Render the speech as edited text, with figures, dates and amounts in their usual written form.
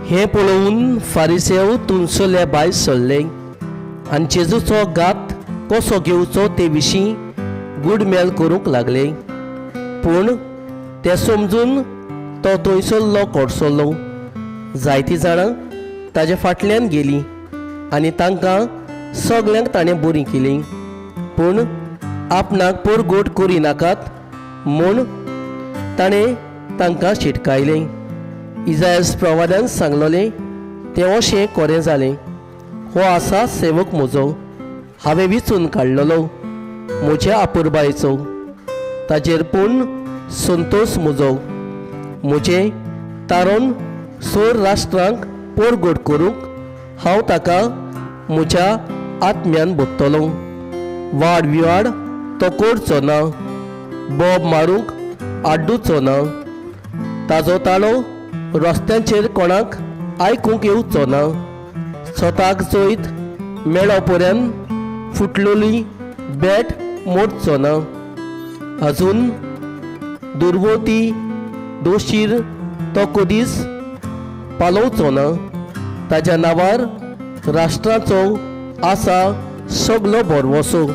हें पळोवन फारिसेव तुंसले भायर सरले आनी जेजूचो घात कसो घेवचो ते विशीं गुडमेल करूंक लागले. पूण ते समजून तो थंयसरलो कोडसरलो. जायतीं जाणां ताजे फाटल्यान गेलीं आनी तांकां सगल्यांक ताणें बरीं केलीं. पूण आपणाक परगोट करिनाकात म्हूण ताणें तांकां शिटकायलें. इसायास प्रवाद्यान सांगलोलें तें अशें खरें जालें. हो आसा सेवक म्हजो, हांवें वेंचून काडलेलो, म्हज्या आपुरबायेचो. ताजेर पूर्ण संतोश म्हजो. म्हजें तारण सोर राष्ट्रांक परगोट करूंक हांव ताका म्हज्या आत्म्यान बोत्तलो. वाड विवाड तो करचो ना, बोब मारूंक आड्डूचो ना, ताजो ताळो रस्त्यांचेर कोणाक आयकूंक येवचो ना, स्वताक जैत मेळो पर्यंत फुटलेली बॅट मोडचो ना, अजून दुर्वती दोशीर तो कधीच पालोवचो ना. ताज्या नांवार राष्ट्राचो आसा सगलो भरवंसो.